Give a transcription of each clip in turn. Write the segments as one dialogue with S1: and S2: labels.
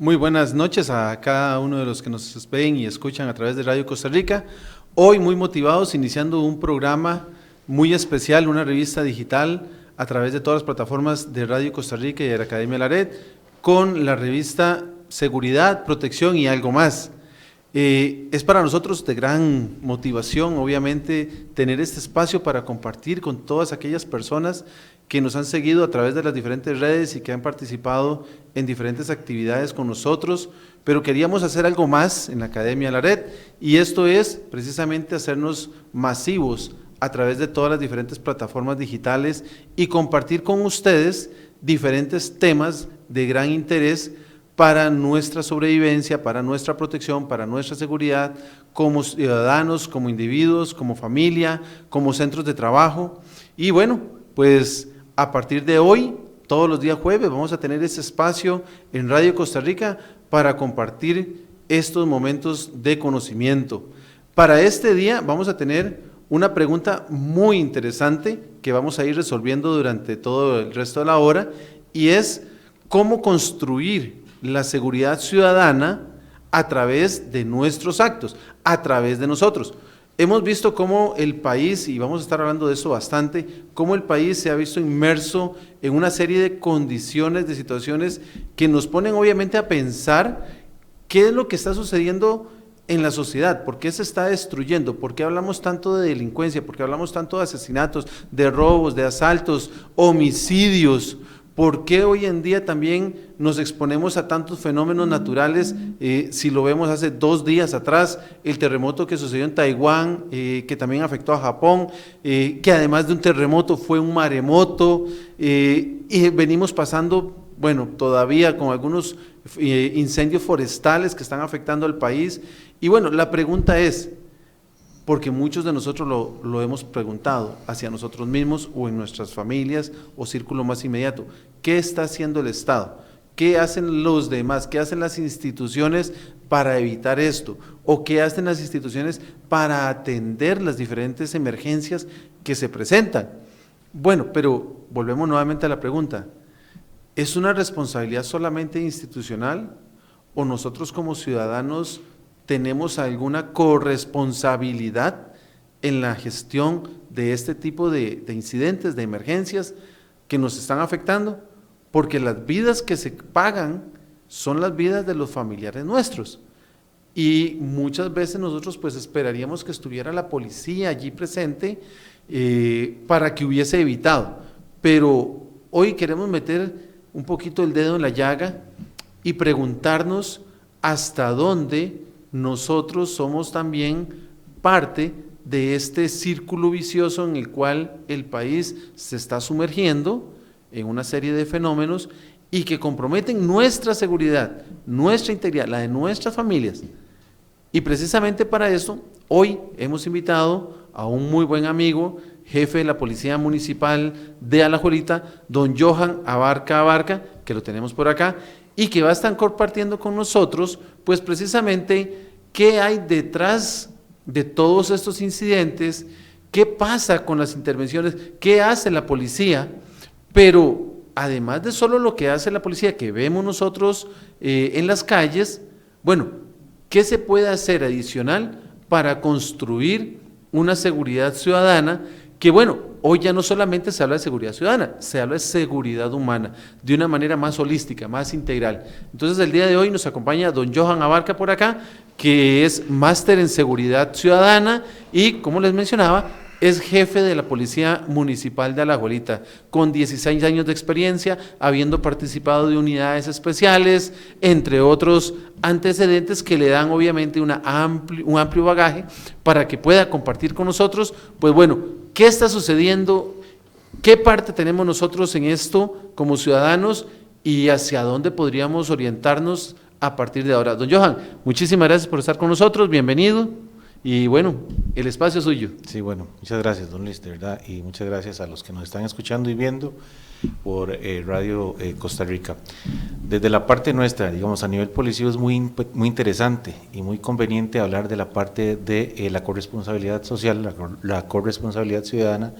S1: Muy buenas noches a cada uno de los que nos ven y escuchan a través de Radio Costa Rica. Hoy muy motivados, iniciando un programa muy especial, una revista digital a través de todas las plataformas de Radio Costa Rica y de la Academia Laret, con la revista Seguridad, Protección y Algo Más. Es para nosotros de gran motivación, obviamente, tener este espacio para compartir con todas aquellas personas que nos han seguido a través de las diferentes redes y que han participado en diferentes actividades con nosotros, pero queríamos hacer algo más en la Academia Laret, y esto es precisamente hacernos masivos a través de todas las diferentes plataformas digitales y compartir con ustedes diferentes temas de gran interés para nuestra sobrevivencia, para nuestra protección, para nuestra seguridad, como ciudadanos, como individuos, como familia, como centros de trabajo. Y bueno, pues a partir de hoy, todos los días jueves, vamos a tener ese espacio en Radio Costa Rica para compartir estos momentos de conocimiento. Para este día vamos a tener una pregunta muy interesante que vamos a ir resolviendo durante todo el resto de la hora, y es cómo construir la seguridad ciudadana a través de nuestros actos, a través de nosotros. Hemos visto cómo el país, y vamos a estar hablando de eso bastante, cómo el país se ha visto inmerso en una serie de condiciones, de situaciones que nos ponen obviamente a pensar qué es lo que está sucediendo en la sociedad, por qué se está destruyendo, por qué hablamos tanto de delincuencia, por qué hablamos tanto de asesinatos, de robos, de asaltos, homicidios. ¿Por qué hoy en día también nos exponemos a tantos fenómenos naturales? Si lo vemos hace 2 días atrás, el terremoto que sucedió en Taiwán, que también afectó a Japón, que además de un terremoto fue un maremoto, y venimos pasando, bueno, todavía con algunos incendios forestales que están afectando al país. Y bueno, la pregunta es, porque muchos de nosotros lo hemos preguntado hacia nosotros mismos o en nuestras familias o círculo más inmediato, ¿qué está haciendo el Estado? ¿Qué hacen los demás? ¿Qué hacen las instituciones para evitar esto? ¿O qué hacen las instituciones para atender las diferentes emergencias que se presentan? Bueno, pero volvemos nuevamente a la pregunta, ¿es una responsabilidad solamente institucional o nosotros como ciudadanos tenemos alguna corresponsabilidad en la gestión de este tipo de incidentes, de emergencias que nos están afectando? Porque las vidas que se pagan son las vidas de los familiares nuestros, y muchas veces nosotros pues esperaríamos que estuviera la policía allí presente para que hubiese evitado, pero hoy queremos meter un poquito el dedo en la llaga y preguntarnos hasta dónde nosotros somos también parte de este círculo vicioso en el cual el país se está sumergiendo en una serie de fenómenos y que comprometen nuestra seguridad, nuestra integridad, la de nuestras familias. Y precisamente para eso, hoy hemos invitado a un muy buen amigo, jefe de la Policía Municipal de Alajuelita, don Johan Abarca, que lo tenemos por acá, y que va a estar compartiendo con nosotros, pues precisamente, qué hay detrás de todos estos incidentes, qué pasa con las intervenciones, qué hace la policía, pero además de solo lo que hace la policía, que vemos nosotros en las calles, bueno, ¿qué se puede hacer adicional para construir una seguridad ciudadana? Que bueno, hoy ya no solamente se habla de seguridad ciudadana, se habla de seguridad humana, de una manera más holística, más integral. Entonces el día de hoy nos acompaña don Johan Abarca por acá, que es máster en seguridad ciudadana y, como les mencionaba, es jefe de la Policía Municipal de Alajuelita, con 16 años de experiencia, habiendo participado de unidades especiales, entre otros antecedentes que le dan obviamente un amplio bagaje para que pueda compartir con nosotros, pues bueno, ¿qué está sucediendo? ¿Qué parte tenemos nosotros en esto como ciudadanos y hacia dónde podríamos orientarnos a partir de ahora? Don Johan, muchísimas gracias por estar con nosotros, bienvenido. Y bueno, el espacio es suyo.
S2: Sí, bueno, muchas gracias, don Luis, de verdad, y muchas gracias a los que nos están escuchando y viendo por Radio Costa Rica. Desde la parte nuestra, digamos, a nivel policivo es muy interesante y muy conveniente hablar de la parte de la corresponsabilidad social, la corresponsabilidad ciudadana,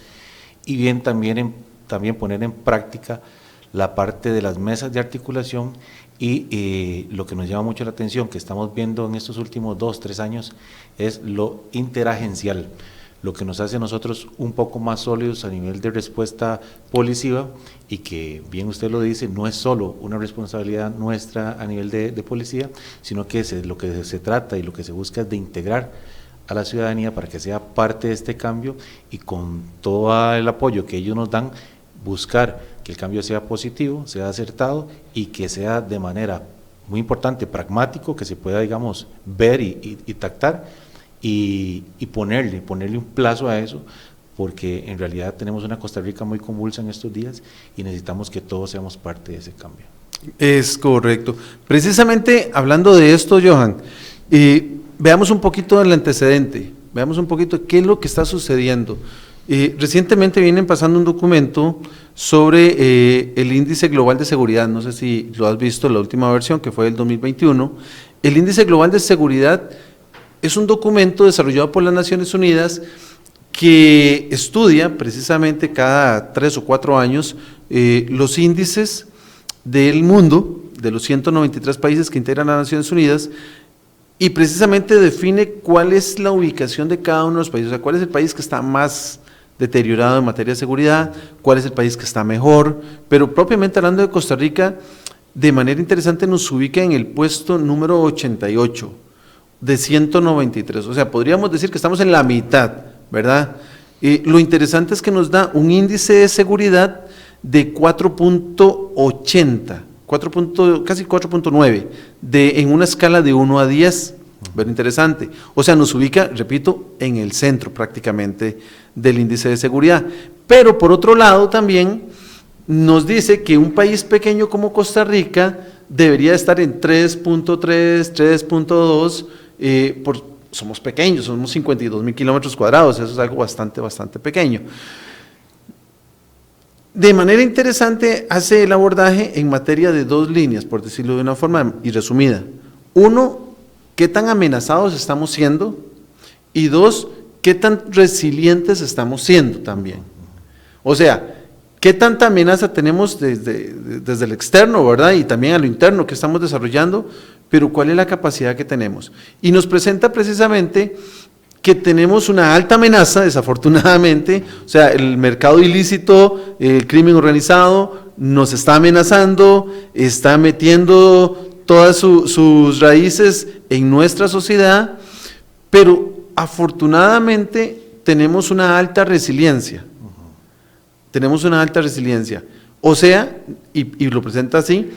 S2: y bien también poner en práctica la parte de las mesas de articulación y lo que nos llama mucho la atención, que estamos viendo en estos últimos 2-3 años, es lo interagencial, lo que nos hace a nosotros un poco más sólidos a nivel de respuesta policiva y que, bien usted lo dice, no es solo una responsabilidad nuestra a nivel de policía, sino que lo que se trata y lo que se busca es de integrar a la ciudadanía para que sea parte de este cambio y con todo el apoyo que ellos nos dan, buscar que el cambio sea positivo, sea acertado y que sea de manera muy importante, pragmático, que se pueda, digamos, ver y tactar, y ponerle un plazo a eso, porque en realidad tenemos una Costa Rica muy convulsa en estos días y necesitamos que todos seamos parte de ese cambio.
S1: Es correcto. Precisamente hablando de esto, Johan, veamos un poquito el antecedente, veamos un poquito qué es lo que está sucediendo. Recientemente vienen pasando un documento sobre el Índice Global de Seguridad, no sé si lo has visto, la última versión que fue del 2021. El Índice Global de Seguridad es un documento desarrollado por las Naciones Unidas que estudia precisamente cada 3 o 4 años los índices del mundo, de los 193 países que integran las Naciones Unidas, y precisamente define cuál es la ubicación de cada uno de los países, o sea, cuál es el país que está más deteriorado en materia de seguridad, cuál es el país que está mejor, pero propiamente hablando de Costa Rica, de manera interesante nos ubica en el puesto número 88 de 193, o sea, podríamos decir que estamos en la mitad, ¿verdad? Lo interesante es que nos da un índice de seguridad de 4.80, casi 4.9, en una escala de 1 a 10, ver interesante, o sea, nos ubica, repito, en el centro prácticamente del índice de seguridad, pero por otro lado también nos dice que un país pequeño como Costa Rica debería estar en 3.3, 3.2, somos pequeños, somos 52,000 kilómetros cuadrados, eso es algo bastante pequeño. De manera interesante hace el abordaje en materia de 2 líneas, por decirlo de una forma y resumida. 1, ¿qué tan amenazados estamos siendo? Y 2, ¿qué tan resilientes estamos siendo también? O sea, ¿qué tanta amenaza tenemos desde el externo, verdad? Y también a lo interno que estamos desarrollando, pero ¿cuál es la capacidad que tenemos? Y nos presenta precisamente que tenemos una alta amenaza, desafortunadamente, o sea, el mercado ilícito, el crimen organizado nos está amenazando, está metiendo todas sus raíces en nuestra sociedad, pero afortunadamente tenemos una alta resiliencia. Tenemos una alta resiliencia, o sea, y lo presenta así,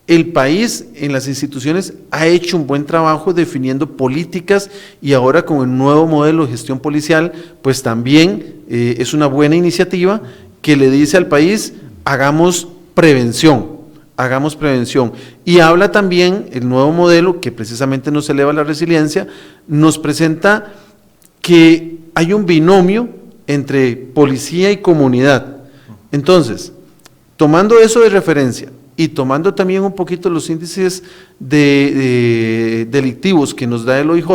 S1: el país en las instituciones ha hecho un buen trabajo definiendo políticas y ahora con el nuevo modelo de gestión policial, pues también es una buena iniciativa que le dice al país, hagamos prevención, y habla también el nuevo modelo que precisamente nos eleva la resiliencia, nos presenta que hay un binomio entre policía y comunidad. Entonces, tomando eso de referencia y tomando también un poquito los índices delictivos que nos da el OIJ,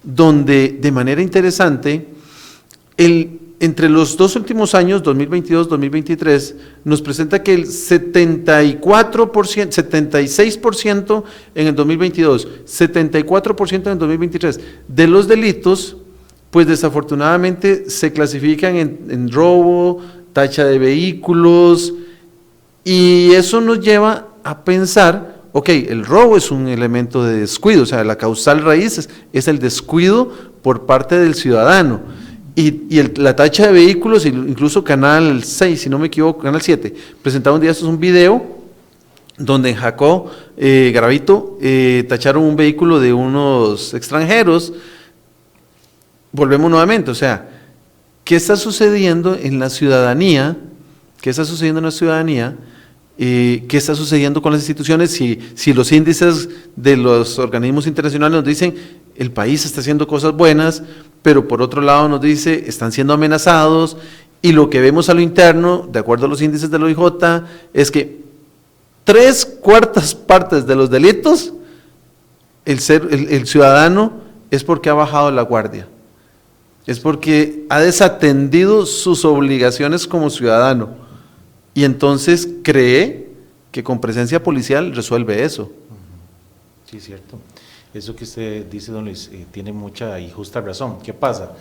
S1: donde de manera interesante, entre los 2 últimos años, 2022-2023, nos presenta que el 76% en el 2022, 74% en el 2023 de los delitos, pues desafortunadamente se clasifican en robo, tacha de vehículos, y eso nos lleva a pensar, ok, el robo es un elemento de descuido, o sea, la causal raíz es el descuido por parte del ciudadano, y la tacha de vehículos, incluso Canal 6, si no me equivoco, Canal 7, presentaba un día un video donde en Jacó, Garavito, tacharon un vehículo de unos extranjeros. Volvemos nuevamente, o sea, ¿qué está sucediendo en la ciudadanía? ¿Qué está sucediendo en la ciudadanía? ¿Qué está sucediendo con las instituciones? Si los índices de los organismos internacionales nos dicen el país está haciendo cosas buenas, pero por otro lado nos dice están siendo amenazados, y lo que vemos a lo interno, de acuerdo a los índices del OIJ, es que 3/4 partes de los delitos, el ciudadano es porque ha bajado la guardia, es porque ha desatendido sus obligaciones como ciudadano. y entonces cree que con presencia policial resuelve eso.
S2: Sí, cierto. Eso que usted dice, don Luis, tiene mucha y justa razón. ¿Qué pasa?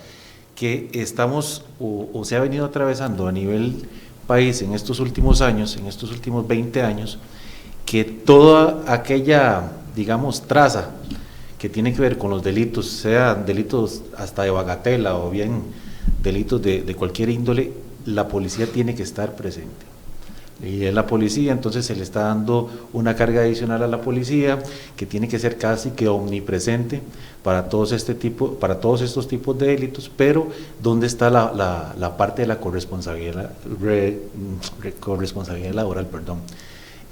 S2: Que estamos, o se ha venido atravesando a nivel país en estos últimos años, en estos últimos 20 años, que toda aquella, digamos, traza que tiene que ver con los delitos, sean delitos hasta de bagatela o bien delitos de cualquier índole, la policía tiene que estar presente. Y es la policía, entonces se le está dando una carga adicional a la policía que tiene que ser casi que omnipresente para todos estos tipos de delitos, pero ¿dónde está la parte de la corresponsabilidad laboral?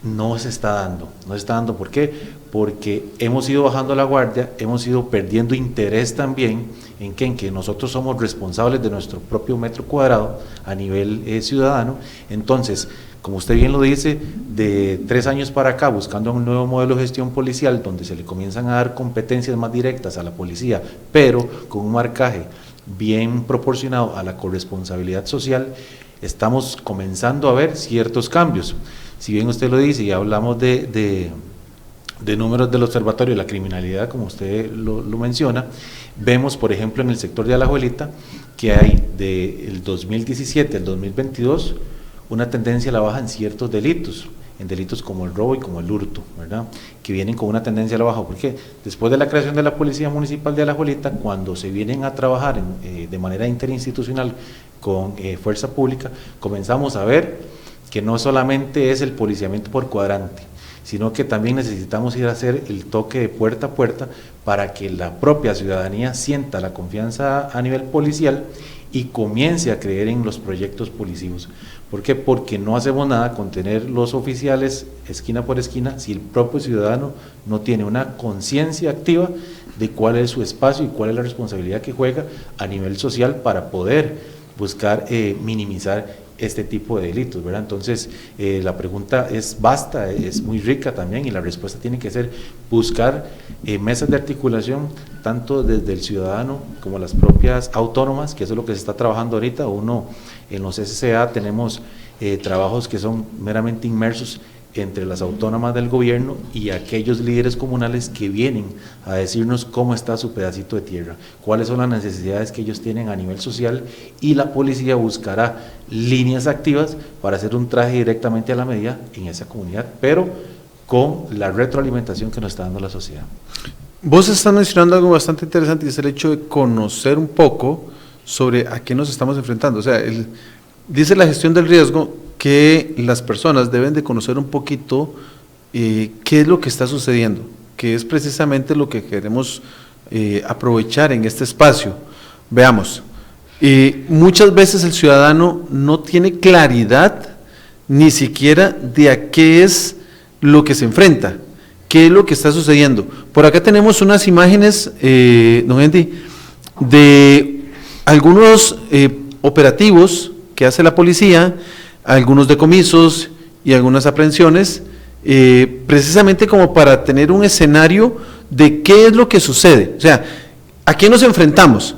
S2: No se está dando, ¿por qué? Porque hemos ido bajando la guardia, hemos ido perdiendo interés también en que nosotros somos responsables de nuestro propio metro cuadrado a nivel ciudadano. Entonces, como usted bien lo dice, de 3 años para acá, buscando un nuevo modelo de gestión policial, donde se le comienzan a dar competencias más directas a la policía, pero con un marcaje bien proporcionado a la corresponsabilidad social, estamos comenzando a ver ciertos cambios. Si bien usted lo dice y hablamos de números del Observatorio de la Criminalidad, como usted lo menciona, vemos, por ejemplo, en el sector de Alajuelita, que hay del 2017 al 2022 una tendencia a la baja en ciertos delitos, en delitos como el robo y como el hurto, ¿verdad? Que vienen con una tendencia a la baja, porque después de la creación de la Policía Municipal de Alajuelita, cuando se vienen a trabajar de manera interinstitucional con fuerza pública, comenzamos a ver que no solamente es el policiamiento por cuadrante, sino que también necesitamos ir a hacer el toque de puerta a puerta para que la propia ciudadanía sienta la confianza a nivel policial y comience a creer en los proyectos policivos. ¿Por qué? Porque no hacemos nada con tener los oficiales esquina por esquina si el propio ciudadano no tiene una conciencia activa de cuál es su espacio y cuál es la responsabilidad que juega a nivel social para poder buscar minimizar este tipo de delitos, ¿verdad? Entonces, la pregunta es vasta, es muy rica también, y la respuesta tiene que ser buscar mesas de articulación, tanto desde el ciudadano como las propias autónomas, que eso es lo que se está trabajando ahorita. Uno, en los SCA tenemos trabajos que son meramente inmersos entre las autónomas del gobierno y aquellos líderes comunales que vienen a decirnos cómo está su pedacito de tierra, cuáles son las necesidades que ellos tienen a nivel social, y la policía buscará líneas activas para hacer un traje directamente a la medida en esa comunidad, pero con la retroalimentación que nos está dando la sociedad.
S1: Vos estás mencionando algo bastante interesante, y es el hecho de conocer un poco sobre a qué nos estamos enfrentando. O sea, dice la gestión del riesgo que las personas deben de conocer un poquito qué es lo que está sucediendo, que es precisamente lo que queremos aprovechar en este espacio. Veamos, muchas veces el ciudadano no tiene claridad ni siquiera de a qué es lo que se enfrenta, qué es lo que está sucediendo. Por acá tenemos unas imágenes, don Andy, de algunos operativos que hace la policía, algunos decomisos y algunas aprehensiones, precisamente como para tener un escenario de qué es lo que sucede, o sea, a qué nos enfrentamos,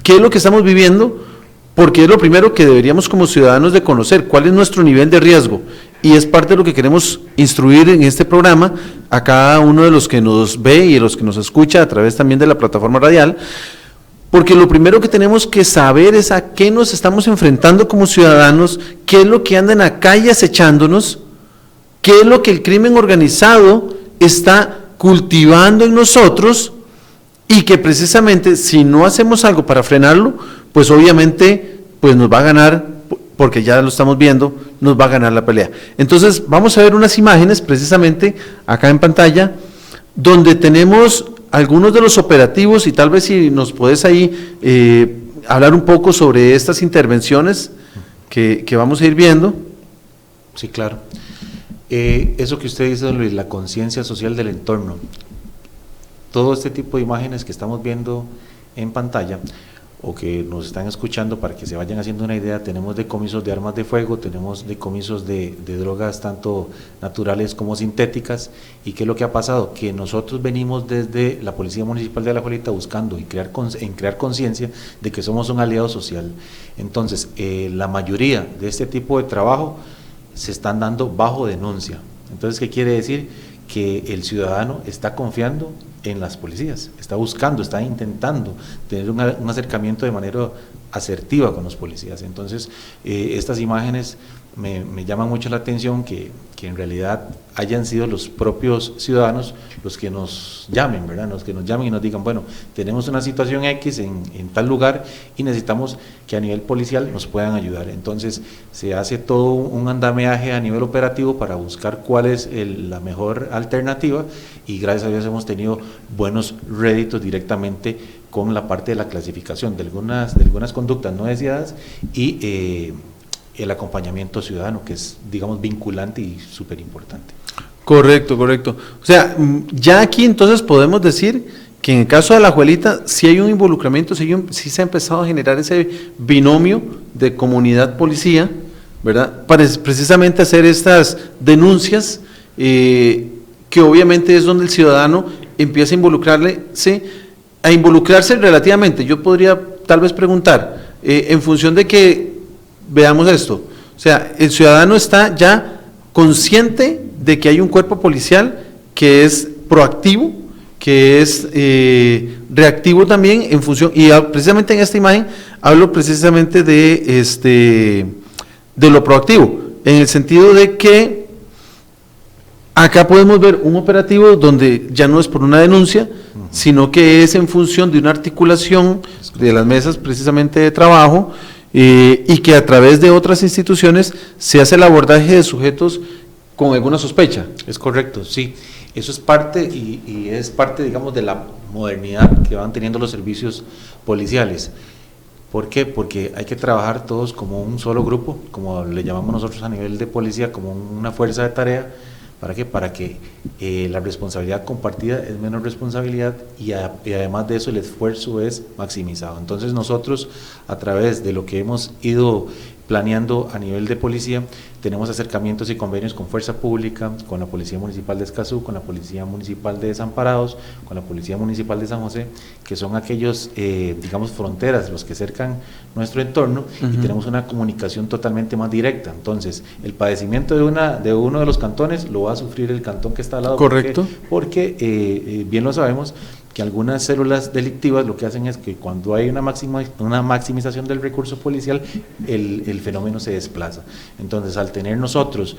S1: qué es lo que estamos viviendo, porque es lo primero que deberíamos como ciudadanos de conocer, cuál es nuestro nivel de riesgo, y es parte de lo que queremos instruir en este programa a cada uno de los que nos ve y de los que nos escucha a través también de la plataforma radial, porque lo primero que tenemos que saber es a qué nos estamos enfrentando como ciudadanos, qué es lo que anda en la calle acechándonos, qué es lo que el crimen organizado está cultivando en nosotros, y que precisamente si no hacemos algo para frenarlo, pues obviamente pues nos va a ganar, porque ya lo estamos viendo, nos va a ganar la pelea. Entonces vamos a ver unas imágenes precisamente acá en pantalla, donde tenemos algunos de los operativos, y tal vez si nos puedes ahí hablar un poco sobre estas intervenciones que vamos a ir viendo.
S2: Sí, claro. Eso que usted dice, don Luis, la conciencia social del entorno, todo este tipo de imágenes que estamos viendo en pantalla o que nos están escuchando, para que se vayan haciendo una idea, tenemos decomisos de armas de fuego, tenemos decomisos de drogas tanto naturales como sintéticas. ¿Y qué es lo que ha pasado? Que nosotros venimos desde la Policía Municipal de Alajuelita buscando y crear conciencia de que somos un aliado social. Entonces, la mayoría de este tipo de trabajo se están dando bajo denuncia. Entonces, ¿qué quiere decir? Que el ciudadano está confiando en las policías, está buscando, está intentando tener un acercamiento de manera asertiva con los policías. Entonces, estas imágenes me llaman mucho la atención, que en realidad hayan sido los propios ciudadanos los que nos llamen, ¿verdad? Los que nos llamen y nos digan, bueno, tenemos una situación X en tal lugar y necesitamos que a nivel policial nos puedan ayudar. Entonces, se hace todo un andamiaje a nivel operativo para buscar cuál es la mejor alternativa, y gracias a Dios hemos tenido buenos réditos directamente con la parte de la clasificación de algunas conductas no deseadas y el acompañamiento ciudadano, que es, digamos, vinculante y súper importante.
S1: Correcto. O sea, ya aquí entonces podemos decir que en el caso de Alajuelita sí hay un involucramiento, sí se ha empezado a generar ese binomio de comunidad-policía, ¿verdad? Para precisamente hacer estas denuncias, que obviamente es donde el ciudadano empieza a involucrarse relativamente. Yo podría tal vez preguntar, en función de que veamos esto, o sea, el ciudadano está ya consciente de que hay un cuerpo policial que es proactivo, que es reactivo también en función, y precisamente en esta imagen hablo precisamente de lo proactivo, en el sentido de que acá podemos ver un operativo donde ya no es por una denuncia, sino que es en función de una articulación de las mesas precisamente de trabajo, y que a través de otras instituciones se hace el abordaje de sujetos con alguna sospecha.
S2: Es correcto, sí. Eso es parte y es parte, digamos, de la modernidad que van teniendo los servicios policiales. ¿Por qué? Porque hay que trabajar todos como un solo grupo, como le llamamos nosotros a nivel de policía, como una fuerza de tarea. ¿Para qué? Para que la responsabilidad compartida es menos responsabilidad y además de eso el esfuerzo es maximizado. Entonces nosotros, a través de lo que hemos ido planeando a nivel de policía, tenemos acercamientos y convenios con Fuerza Pública, con la Policía Municipal de Escazú, con la Policía Municipal de Desamparados, con la Policía Municipal de San José, que son aquellos, digamos, fronteras, los que cercan nuestro entorno, y tenemos una comunicación totalmente más directa. Entonces, el padecimiento de uno de los cantones lo va a sufrir el cantón que está al lado.
S1: Correcto.
S2: Porque bien lo sabemos, que algunas células delictivas lo que hacen es que cuando hay una maximización del recurso policial, el fenómeno se desplaza. Entonces, al tener nosotros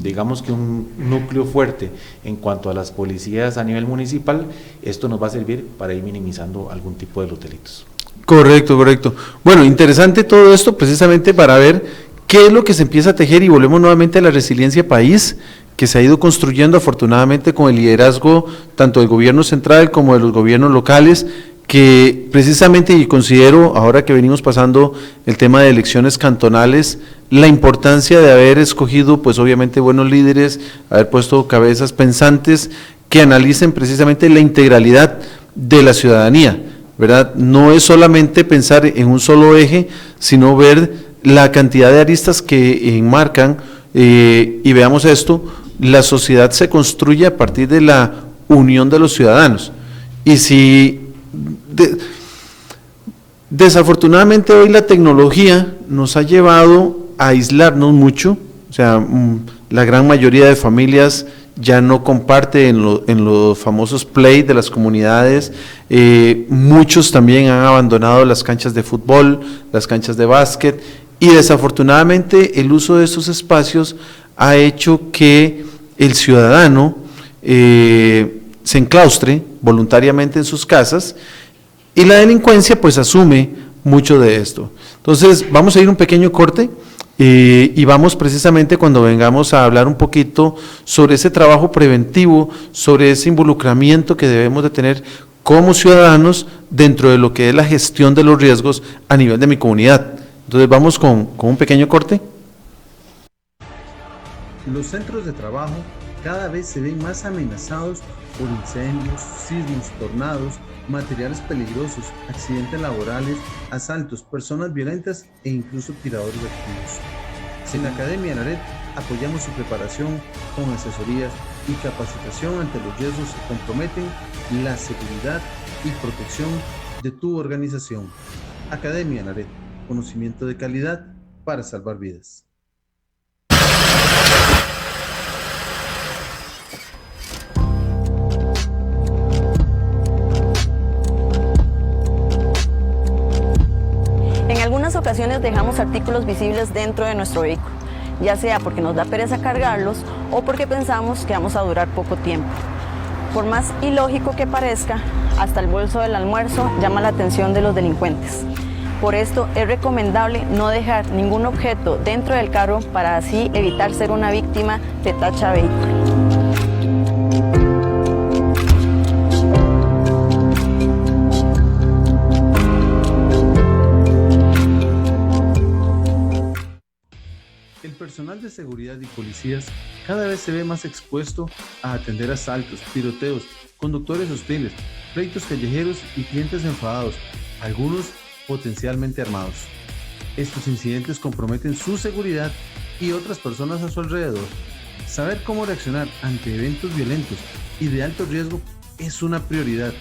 S2: digamos que un núcleo fuerte en cuanto a las policías a nivel municipal, esto nos va a servir para ir minimizando algún tipo de los delitos.
S1: Correcto. Bueno, interesante todo esto precisamente para ver qué es lo que se empieza a tejer, y volvemos nuevamente a la resiliencia país, que se ha ido construyendo afortunadamente con el liderazgo tanto del gobierno central como de los gobiernos locales, que precisamente, y considero ahora que venimos pasando el tema de elecciones cantonales, la importancia de haber escogido pues obviamente buenos líderes, haber puesto cabezas pensantes que analicen precisamente la integralidad de la ciudadanía, ¿verdad? No es solamente pensar en un solo eje, sino ver la cantidad de aristas que enmarcan, y veamos esto, la sociedad se construye a partir de la unión de los ciudadanos. Y si desafortunadamente hoy la tecnología nos ha llevado a aislarnos mucho, o sea, la gran mayoría de familias ya no comparte en los famosos play de las comunidades, muchos también han abandonado las canchas de fútbol, las canchas de básquet, y desafortunadamente el uso de estos espacios ha hecho que el ciudadano se enclaustre voluntariamente en sus casas, y la delincuencia pues asume mucho de esto. Entonces vamos a ir un pequeño corte, y vamos precisamente cuando vengamos a hablar un poquito sobre ese trabajo preventivo, sobre ese involucramiento que debemos de tener como ciudadanos dentro de lo que es la gestión de los riesgos a nivel de mi comunidad. Entonces vamos con un pequeño corte.
S3: Los centros de trabajo cada vez se ven más amenazados por incendios, sismos, tornados, materiales peligrosos, accidentes laborales, asaltos, personas violentas e incluso tiradores activos. En la Academia Naret apoyamos su preparación con asesorías y capacitación ante los riesgos que comprometen la seguridad y protección de tu organización. Academia Naret, conocimiento de calidad para salvar vidas.
S4: ocasiones dejamos artículos visibles dentro de nuestro vehículo, ya sea porque nos da pereza cargarlos o porque pensamos que vamos a durar poco tiempo. Por más ilógico que parezca, hasta el bolso del almuerzo llama la atención de los delincuentes. Por esto es recomendable no dejar ningún objeto dentro del carro para así evitar ser una víctima de tacha vehículo.
S3: El personal de seguridad y policías cada vez se ve más expuesto a atender asaltos, tiroteos, conductores hostiles, pleitos callejeros y clientes enfadados, algunos potencialmente armados. Estos incidentes comprometen su seguridad y otras personas a su alrededor. Saber cómo reaccionar ante eventos violentos y de alto riesgo es una prioridad.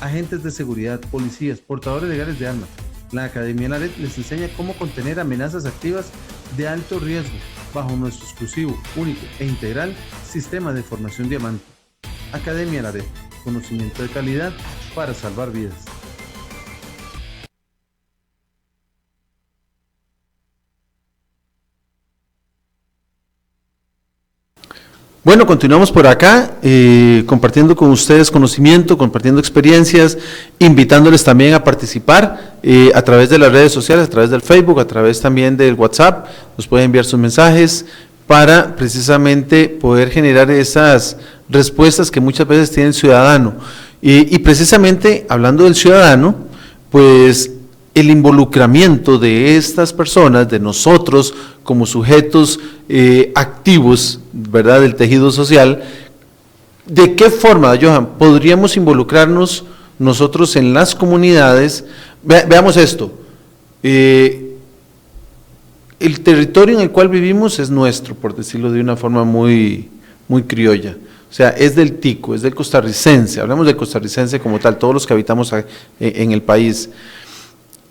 S3: Agentes de seguridad, policías, portadores legales de armas. La Academia Laret les enseña cómo contener amenazas activas de alto riesgo bajo nuestro exclusivo, único e integral sistema de formación Diamante. Academia Laret, conocimiento de calidad para salvar vidas.
S1: Bueno, continuamos por acá, compartiendo con ustedes conocimiento, compartiendo experiencias, invitándoles también a participar a través de las redes sociales, a través del Facebook, a través también del WhatsApp. Nos pueden enviar sus mensajes para precisamente poder generar esas respuestas que muchas veces tiene el ciudadano. Y precisamente hablando del ciudadano, pues el involucramiento de estas personas, de nosotros como sujetos activos, ¿verdad?, del tejido social, ¿de qué forma, Johan, podríamos involucrarnos nosotros en las comunidades? Veamos esto, el territorio en el cual vivimos es nuestro, por decirlo de una forma muy criolla. O sea, es del tico, es del costarricense, hablamos del costarricense como tal, todos los que habitamos en el país.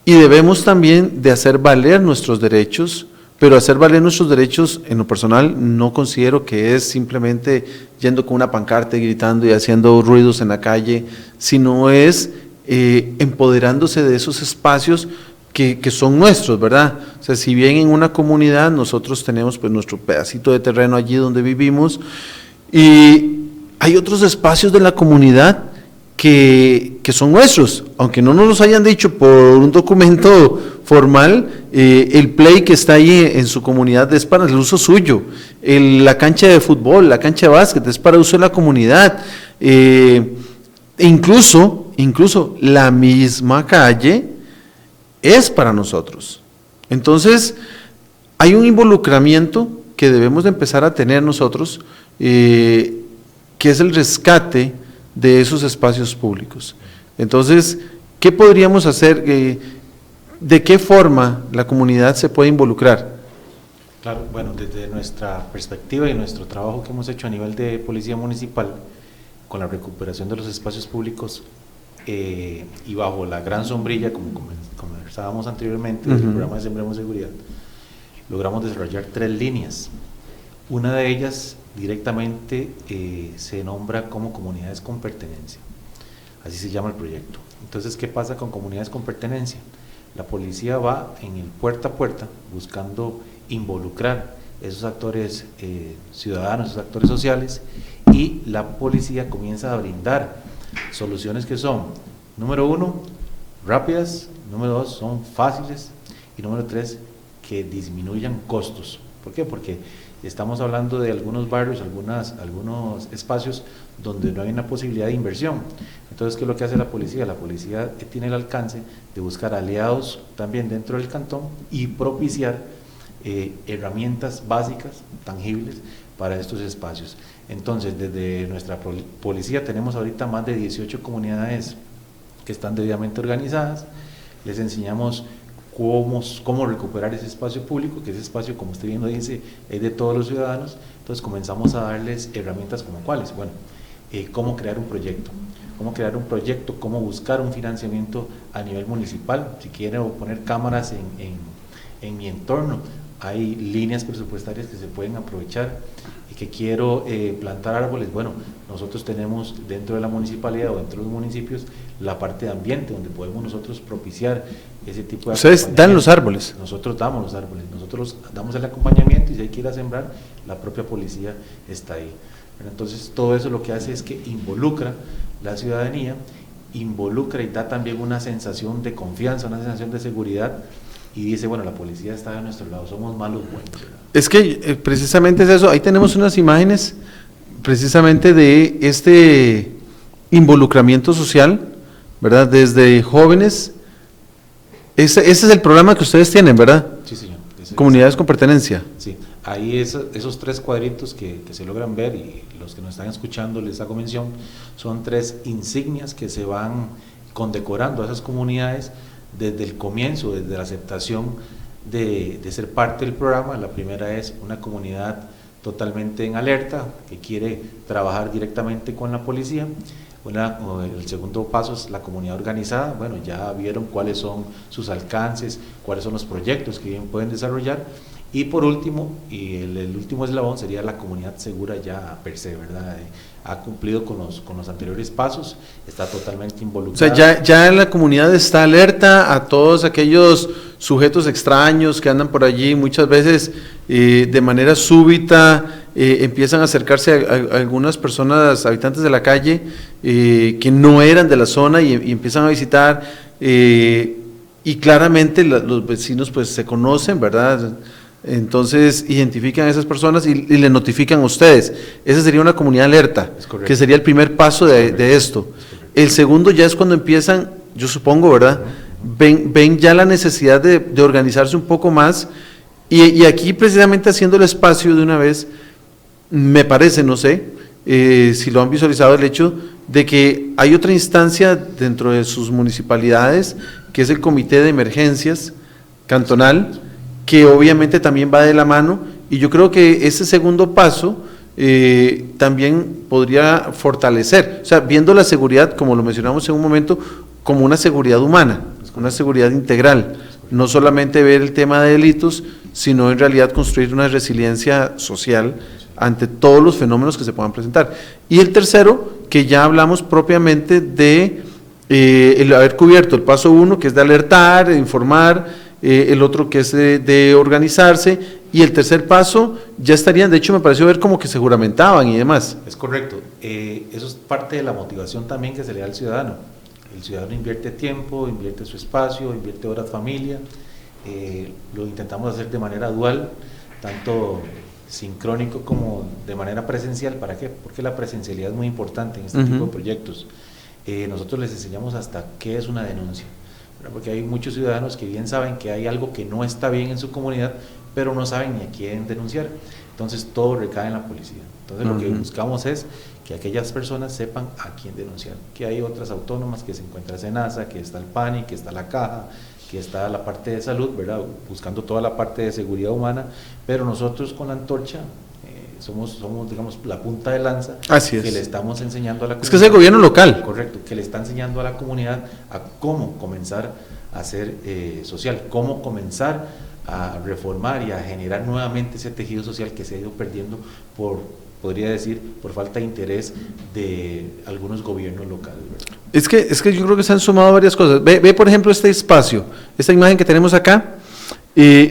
S1: Y debemos también de hacer valer nuestros derechos, pero hacer valer nuestros derechos, en lo personal, no considero que es simplemente yendo con una pancarta y gritando y haciendo ruidos en la calle, sino es empoderándose de esos espacios que son nuestros, ¿verdad? O sea, si bien en una comunidad nosotros tenemos pues nuestro pedacito de terreno allí donde vivimos, y hay otros espacios de la comunidad que son nuestros, aunque no nos los hayan dicho por un documento formal, el play que está ahí en su comunidad es para el uso suyo, la cancha de fútbol, la cancha de básquet es para uso de la comunidad, incluso la misma calle es para nosotros. Entonces, hay un involucramiento que debemos de empezar a tener nosotros, que es el rescate de esos espacios públicos. Entonces, ¿qué podríamos hacer? ¿De qué forma la comunidad se puede involucrar?
S2: Claro, bueno, desde nuestra perspectiva y nuestro trabajo que hemos hecho a nivel de policía municipal, con la recuperación de los espacios públicos y bajo la gran sombrilla, como conversábamos anteriormente, del programa de Sembremos Seguridad, logramos desarrollar 3 líneas. Una de ellas directamente se nombra como comunidades con pertenencia, así se llama el proyecto. Entonces, ¿qué pasa con comunidades con pertenencia? La policía va en el puerta a puerta buscando involucrar esos actores ciudadanos, esos actores sociales, y la policía comienza a brindar soluciones que son, número 1, rápidas, número 2, son fáciles, y número 3, que disminuyan costos. ¿Por qué? Porque estamos hablando de algunos barrios, algunos espacios donde no hay una posibilidad de inversión. Entonces, ¿qué es lo que hace la policía? La policía tiene el alcance de buscar aliados también dentro del cantón y propiciar herramientas básicas, tangibles, para estos espacios. Entonces, desde nuestra policía tenemos ahorita más de 18 comunidades que están debidamente organizadas. Les enseñamos cómo recuperar ese espacio público, que ese espacio, como usted bien lo dice, es de todos los ciudadanos. Entonces comenzamos a darles herramientas como cuáles, bueno, cómo crear un proyecto, cómo buscar un financiamiento a nivel municipal. Si quiero poner cámaras en mi entorno, hay líneas presupuestarias que se pueden aprovechar, que quiero plantar árboles. Bueno, nosotros tenemos dentro de la municipalidad o dentro de los municipios la parte de ambiente, donde podemos nosotros propiciar ese tipo de...
S1: ¿Ustedes dan los árboles?
S2: Nosotros damos los árboles, nosotros damos el acompañamiento, y si hay que ir a sembrar, la propia policía está ahí. Entonces, todo eso lo que hace es que involucra la ciudadanía, involucra y da también una sensación de confianza, una sensación de seguridad, y dice, bueno, la policía está de nuestro lado, somos malos buenos, ¿verdad?
S1: Es que precisamente es eso, ahí tenemos unas imágenes precisamente de este involucramiento social, ¿verdad? Desde jóvenes, ese es el programa que ustedes tienen, ¿verdad?
S2: Sí, señor.
S1: Comunidades con pertenencia.
S2: Sí, ahí esos 3 cuadritos que se logran ver, y los que nos están escuchando les hago mención, son 3 insignias que se van condecorando a esas comunidades desde el comienzo, desde la aceptación de ser parte del programa. La primera es una comunidad totalmente en alerta, que quiere trabajar directamente con la policía. El segundo paso es la comunidad organizada. Bueno, ya vieron cuáles son sus alcances, cuáles son los proyectos que bien pueden desarrollar. Y por último, y el último eslabón sería la comunidad segura ya per se, ¿verdad? Ha cumplido con los anteriores pasos, está totalmente involucrada.
S1: O sea, ya la comunidad está alerta a todos aquellos sujetos extraños que andan por allí, muchas veces de manera súbita empiezan a acercarse a algunas personas, habitantes de la calle, que no eran de la zona y empiezan a visitar, y claramente los vecinos pues se conocen, ¿verdad? Entonces identifican a esas personas y le notifican a ustedes. Esa sería una comunidad alerta, que sería el primer paso de esto. El segundo ya es cuando empiezan, yo supongo, ¿verdad? Ven ya la necesidad de organizarse un poco más, y aquí precisamente haciendo el espacio de una vez, me parece, no sé si lo han visualizado, el hecho de que hay otra instancia dentro de sus municipalidades, que es el Comité de Emergencias Cantonal, que obviamente también va de la mano, y yo creo que ese segundo paso también podría fortalecer, o sea, viendo la seguridad, como lo mencionamos en un momento, como una seguridad humana, una seguridad integral, no solamente ver el tema de delitos, sino en realidad construir una resiliencia social ante todos los fenómenos que se puedan presentar. Y el tercero, que ya hablamos propiamente de el haber cubierto el paso 1, que es de alertar, de informar, el otro que es de organizarse, y el tercer paso ya estarían, de hecho me pareció ver como que se juramentaban y demás.
S2: Es correcto, eso es parte de la motivación también que se le da al ciudadano. El ciudadano invierte tiempo, invierte su espacio, invierte horas familia, lo intentamos hacer de manera dual, tanto sincrónico como de manera presencial. ¿Para qué? Porque la presencialidad es muy importante en este tipo de proyectos. Nosotros les enseñamos hasta qué es una denuncia, porque hay muchos ciudadanos que bien saben que hay algo que no está bien en su comunidad, pero no saben ni a quién denunciar. Entonces todo recae en la policía. Entonces lo que buscamos es que aquellas personas sepan a quién denunciar, que hay otras autónomas, que se encuentra SENASA, que está el PANI, que está la Caja, que está la parte de salud, ¿verdad? Buscando toda la parte de seguridad humana, pero nosotros con la antorcha somos, digamos, la punta de lanza.
S1: Así
S2: que
S1: es.
S2: le estamos enseñando a la comunidad.
S1: Es que es el gobierno local.
S2: Correcto, que le está enseñando a la comunidad a cómo comenzar a ser social, cómo comenzar a reformar y a generar nuevamente ese tejido social que se ha ido perdiendo podría decir, por falta de interés de algunos gobiernos locales, ¿verdad? Es
S1: que yo creo que se han sumado varias cosas. Ve por ejemplo este espacio, esta imagen que tenemos acá,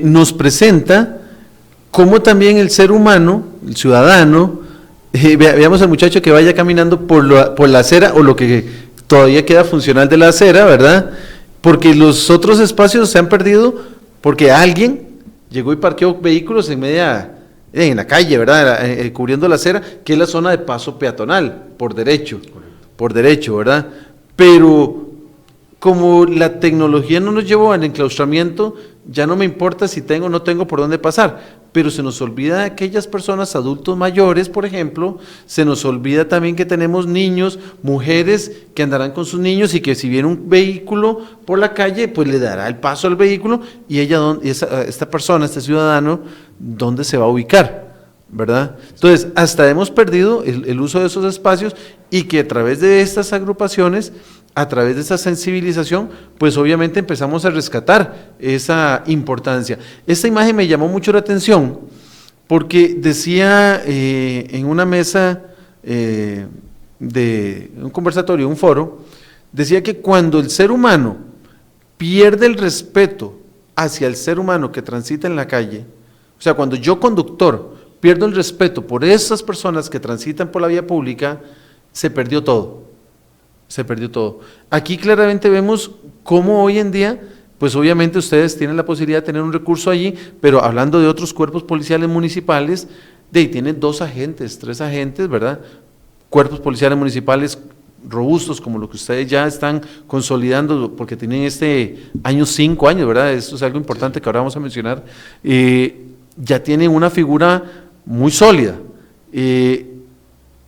S1: nos presenta cómo también el ser humano, el ciudadano, veamos al muchacho que vaya caminando por la acera, o lo que todavía queda funcional de la acera, ¿verdad? Porque los otros espacios se han perdido porque alguien llegó y parqueó vehículos en la calle, ¿verdad? Cubriendo la acera, que es la zona de paso peatonal, por derecho, ¿verdad? Pero como la tecnología no nos llevó al enclaustramiento, ya no me importa si tengo o no tengo por dónde pasar, pero se nos olvida de aquellas personas, adultos mayores, por ejemplo, se nos olvida también que tenemos niños, mujeres que andarán con sus niños, y que si viene un vehículo por la calle, pues le dará el paso al vehículo, y esta persona, este ciudadano, ¿dónde se va a ubicar? ¿Verdad? Entonces, hasta hemos perdido el uso de esos espacios, y que a través de estas agrupaciones, a través de esa sensibilización, pues obviamente empezamos a rescatar esa importancia. Esta imagen me llamó mucho la atención, porque decía en una mesa de un conversatorio, un foro, decía que cuando el ser humano pierde el respeto hacia el ser humano que transita en la calle, o sea, cuando yo conductor pierdo el respeto por esas personas que transitan por la vía pública, se perdió todo, se perdió todo. Aquí claramente vemos cómo hoy en día, pues obviamente ustedes tienen la posibilidad de tener un recurso allí, pero hablando de otros cuerpos policiales municipales, tienen 2 agentes, 3 agentes, ¿verdad? Cuerpos policiales municipales robustos como lo que ustedes ya están consolidando, porque tienen este año 5 años, ¿verdad? Esto es algo importante que ahora vamos a mencionar, ya tienen una figura muy sólida,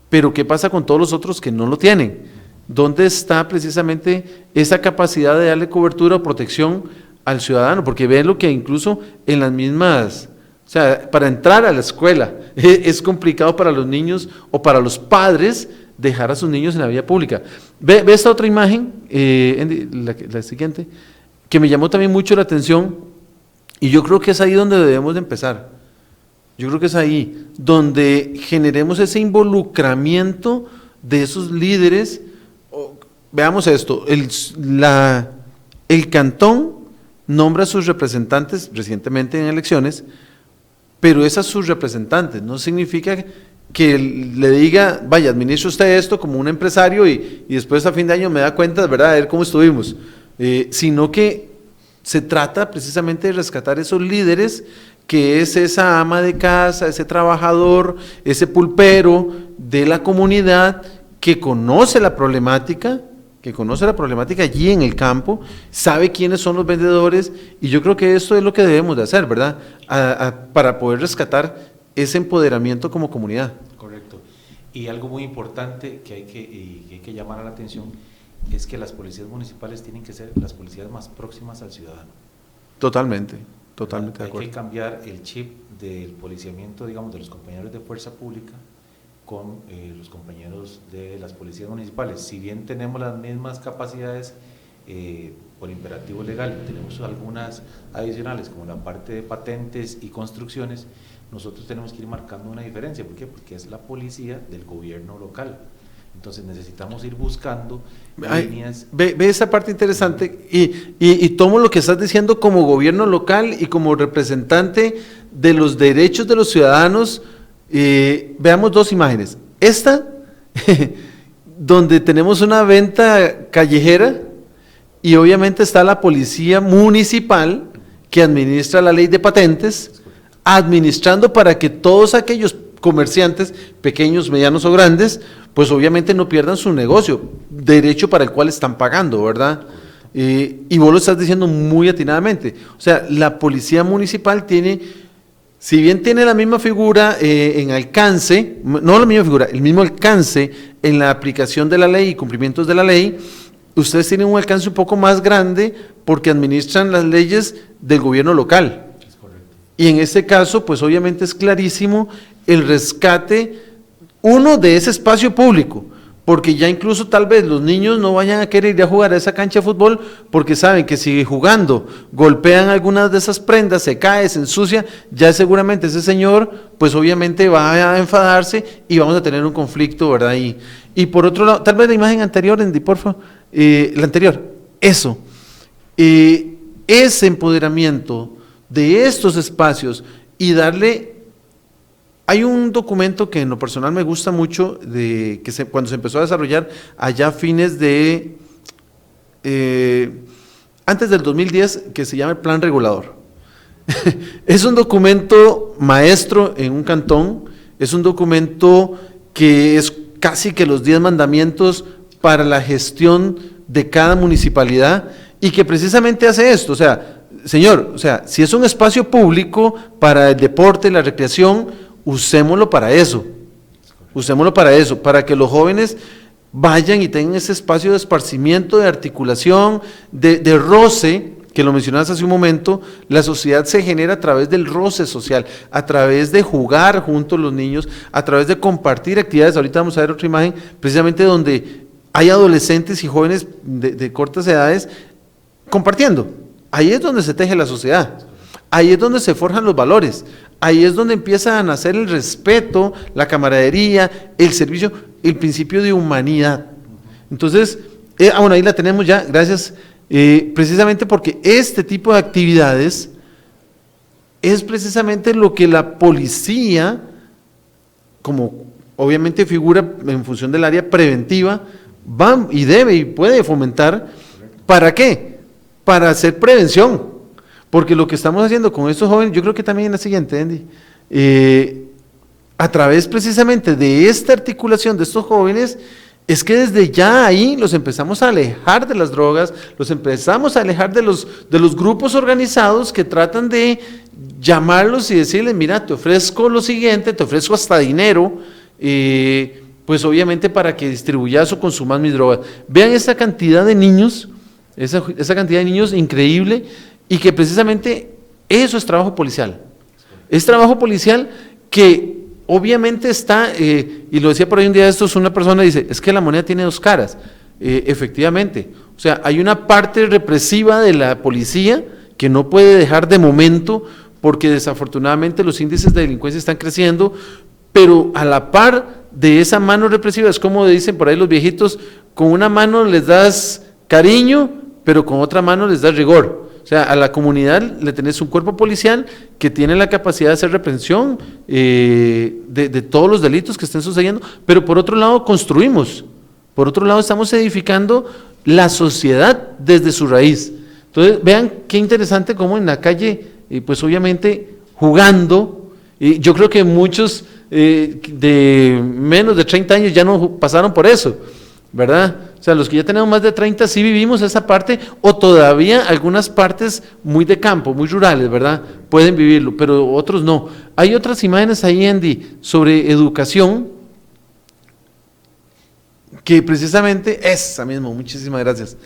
S1: pero ¿qué pasa con todos los otros que no lo tienen? ¿Dónde está precisamente esa capacidad de darle cobertura o protección al ciudadano? Porque ven lo que incluso en las mismas, o sea, para entrar a la escuela es complicado para los niños o para los padres dejar a sus niños en la vía pública. Ve esta otra imagen, la siguiente, que me llamó también mucho la atención, y yo creo que es ahí donde debemos de empezar. Yo creo que es ahí donde generemos ese involucramiento de esos líderes. Veamos esto, el cantón nombra a sus representantes recientemente en elecciones, pero es a sus representantes, no significa que le diga, vaya, administre usted esto como un empresario y después a fin de año me da cuenta, ¿verdad?, de ver cómo estuvimos, sino que se trata precisamente de rescatar esos líderes, que es esa ama de casa, ese trabajador, ese pulpero de la comunidad que conoce la problemática allí en el campo, sabe quiénes son los vendedores, y yo creo que esto es lo que debemos de hacer, ¿verdad?, para poder rescatar ese empoderamiento como comunidad.
S2: Correcto. Y algo muy importante que hay que llamar a la atención es que las policías municipales tienen que ser las policías más próximas al ciudadano.
S1: Totalmente de acuerdo.
S2: Hay que cambiar el chip del policiamiento, digamos, de los compañeros de fuerza pública con los compañeros de las policías municipales. Si bien tenemos las mismas capacidades por imperativo legal, tenemos algunas adicionales como la parte de patentes y construcciones, nosotros tenemos que ir marcando una diferencia. ¿Por qué? Porque es la policía del gobierno local. Entonces necesitamos ir buscando líneas.
S1: Ve esa parte interesante y tomo lo que estás diciendo como gobierno local y como representante de los derechos de los ciudadanos. Veamos 2 imágenes. Esta, donde tenemos una venta callejera y obviamente está la policía municipal que administra la ley de patentes, administrando para que todos aquellos comerciantes, pequeños, medianos o grandes, pues obviamente no pierdan su negocio, derecho para el cual están pagando, ¿verdad? Y vos lo estás diciendo muy atinadamente. O sea, la policía municipal tiene, si bien tiene la misma figura en alcance, no la misma figura, el mismo alcance en la aplicación de la ley y cumplimientos de la ley, ustedes tienen un alcance un poco más grande porque administran las leyes del gobierno local. Y en este caso, pues obviamente es clarísimo el rescate, uno, de ese espacio público, porque ya incluso tal vez los niños no vayan a querer ir a jugar a esa cancha de fútbol porque saben que si jugando golpean algunas de esas prendas, se cae, se ensucia, ya seguramente ese señor pues obviamente va a enfadarse y vamos a tener un conflicto, ¿verdad? Y por otro lado, tal vez la imagen anterior, Andy, por favor, la anterior, eso, ese empoderamiento de estos espacios y darle. Hay un documento que en lo personal me gusta mucho, cuando se empezó a desarrollar allá a fines de, antes del 2010, que se llama el Plan Regulador. Es un documento maestro en un cantón, es un documento que es casi que los 10 mandamientos para la gestión de cada municipalidad y que precisamente hace esto, o sea, señor, o sea, si es un espacio público para el deporte, la recreación, usémoslo para eso, para que los jóvenes vayan y tengan ese espacio de esparcimiento, de articulación, de roce, que lo mencionabas hace un momento. La sociedad se genera a través del roce social, a través de jugar juntos los niños, a través de compartir actividades. Ahorita vamos a ver otra imagen, precisamente donde hay adolescentes y jóvenes de cortas edades compartiendo. Ahí es donde se teje la sociedad. Ahí es donde se forjan los valores, ahí es donde empieza a nacer el respeto, la camaradería, el servicio, el principio de humanidad. Entonces, bueno, ahí la tenemos ya, gracias, precisamente porque este tipo de actividades es precisamente lo que la policía, como obviamente figura en función del área preventiva, va y debe y puede fomentar. ¿Para qué? Para hacer prevención, porque lo que estamos haciendo con estos jóvenes, yo creo que también es la siguiente, Andy, a través precisamente de esta articulación de estos jóvenes, es que desde ya ahí los empezamos a alejar de las drogas, los empezamos a alejar de los grupos organizados que tratan de llamarlos y decirles, mira, te ofrezco lo siguiente, te ofrezco hasta dinero, pues obviamente para que distribuyas o consumas mis drogas. Vean esa cantidad de niños, esa cantidad de niños increíble, y que precisamente eso es trabajo policial. Es trabajo policial que obviamente está, y lo decía por ahí un día de estos, una persona dice, es que la moneda tiene dos caras. Efectivamente, o sea, hay una parte represiva de la policía que no puede dejar de momento, porque desafortunadamente los índices de delincuencia están creciendo, pero a la par de esa mano represiva, es como dicen por ahí los viejitos, con una mano les das cariño, pero con otra mano les das rigor. O sea, a la comunidad le tenés un cuerpo policial que tiene la capacidad de hacer represión de todos los delitos que estén sucediendo, pero por otro lado construimos, por otro lado estamos edificando la sociedad desde su raíz. Entonces, vean qué interesante cómo en la calle, pues obviamente jugando, yo creo que muchos de menos de 30 años ya no pasaron por eso, ¿verdad? O sea, los que ya tenemos más de 30 sí vivimos esa parte, o todavía algunas partes muy de campo, muy rurales, ¿verdad? Pueden vivirlo, pero otros no. Hay otras imágenes ahí, Andy, sobre educación, que precisamente, esa misma, muchísimas gracias.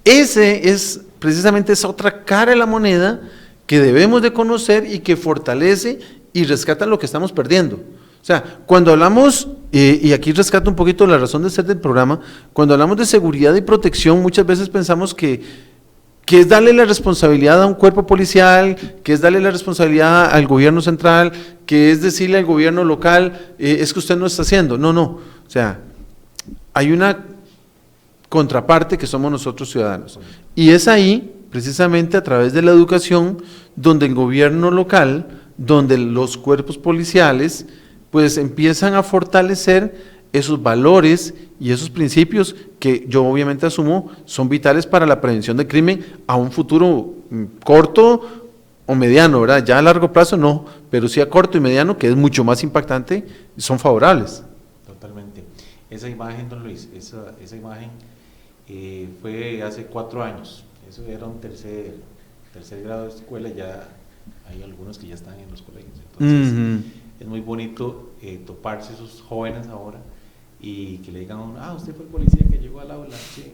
S1: Ese es precisamente esa otra cara de la moneda que debemos de conocer y que fortalece y rescata lo que estamos perdiendo. O sea, cuando hablamos, y aquí rescato un poquito la razón de ser del programa, cuando hablamos de seguridad y protección, muchas veces pensamos que es darle la responsabilidad a un cuerpo policial, que es darle la responsabilidad al gobierno central, que es decirle al gobierno local, es que usted no está haciendo. No, no. O sea, hay una contraparte que somos nosotros ciudadanos. Y es ahí, precisamente a través de la educación, donde el gobierno local, donde los cuerpos policiales, pues empiezan a fortalecer esos valores y esos principios que yo obviamente asumo son vitales para la prevención del crimen a un futuro corto o mediano, ¿verdad? Ya a largo plazo no, pero sí a corto y mediano, que es mucho más impactante, son favorables.
S2: Totalmente. Esa imagen, don Luis, esa imagen fue hace 4 años, eso era un tercer grado de escuela, ya hay algunos que ya están en los colegios, entonces es muy bonito toparse esos jóvenes ahora y que le digan, usted fue el policía que llegó al aula, sí.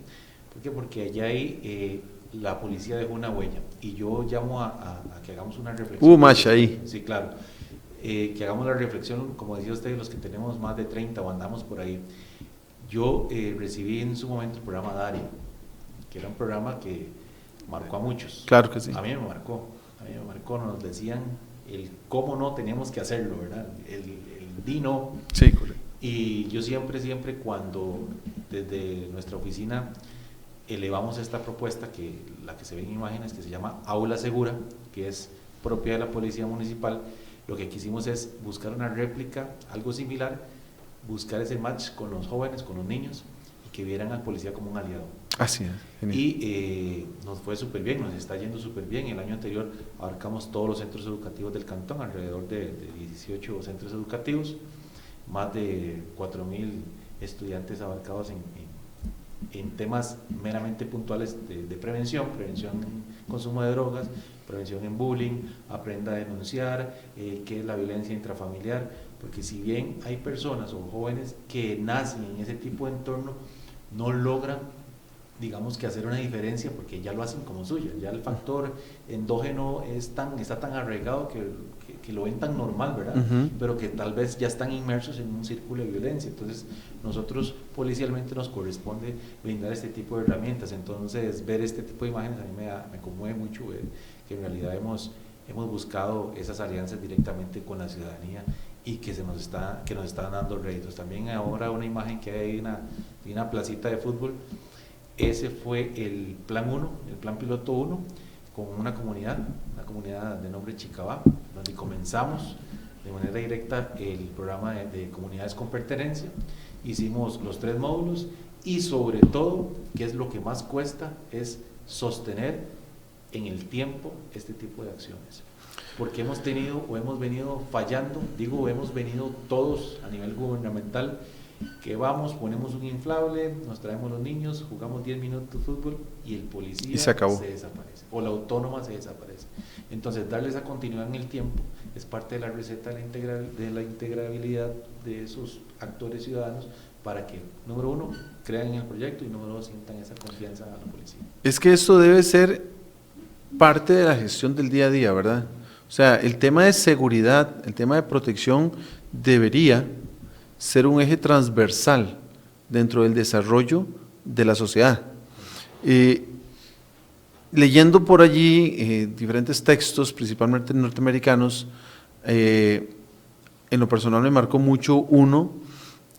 S2: ¿Por qué? Porque allá ahí la policía dejó una huella, y yo llamo a que hagamos una reflexión.
S1: Macha ahí.
S2: Sí, claro. Que hagamos la reflexión, como decía usted, los que tenemos más de 30 o andamos por ahí. Yo recibí en su momento el programa Dario, que era un programa que marcó a muchos.
S1: Claro que sí.
S2: A mí me marcó, nos decían el cómo no teníamos que hacerlo, ¿verdad? El di no.
S1: Sí, correcto.
S2: Y yo siempre cuando desde nuestra oficina elevamos esta propuesta, que la que se ve en imágenes, que se llama Aula Segura, que es propia de la Policía Municipal, lo que quisimos es buscar una réplica, algo similar, buscar ese match con los jóvenes, con los niños, y que vieran al policía como un aliado.
S1: Así es. Genial.
S2: Y nos fue súper bien, nos está yendo súper bien. El año anterior abarcamos todos los centros educativos del cantón, alrededor de 18 centros educativos, más de 4.000 estudiantes abarcados en temas meramente puntuales de prevención en consumo de drogas, prevención en bullying, aprenda a denunciar, qué es la violencia intrafamiliar, porque si bien hay personas o jóvenes que nacen en ese tipo de entorno, no logran, digamos, que hacer una diferencia porque ya lo hacen como suya, ya el factor endógeno está tan arraigado que lo ven tan normal, ¿verdad? Pero que tal vez ya están inmersos en un círculo de violencia. Entonces nosotros policialmente nos corresponde brindar este tipo de herramientas. Entonces ver este tipo de imágenes a mí me conmueve mucho, que en realidad hemos hemos buscado esas alianzas directamente con la ciudadanía y que nos están dando réditos. También ahora una imagen que hay de una placita de fútbol, ese fue el plan 1, el plan piloto 1, con una comunidad de nombre Chicabá, donde comenzamos de manera directa el programa de comunidades con pertenencia. Hicimos los 3 módulos y sobre todo, que es lo que más cuesta, es sostener en el tiempo este tipo de acciones. Porque hemos venido fallando, hemos venido todos a nivel gubernamental, que ponemos un inflable, nos traemos los niños, jugamos 10 minutos de fútbol y el policía se desaparece, o la autónoma se desaparece. Entonces, darle esa continuidad en el tiempo es parte de la receta de la integrabilidad de esos actores ciudadanos para que, número 1, crean en el proyecto y número 2, sientan esa confianza a la policía.
S1: Es que esto debe ser parte de la gestión del día a día, ¿verdad? O sea, el tema de seguridad, el tema de protección debería ser un eje transversal dentro del desarrollo de la sociedad. Leyendo por allí diferentes textos, principalmente norteamericanos, en lo personal me marcó mucho uno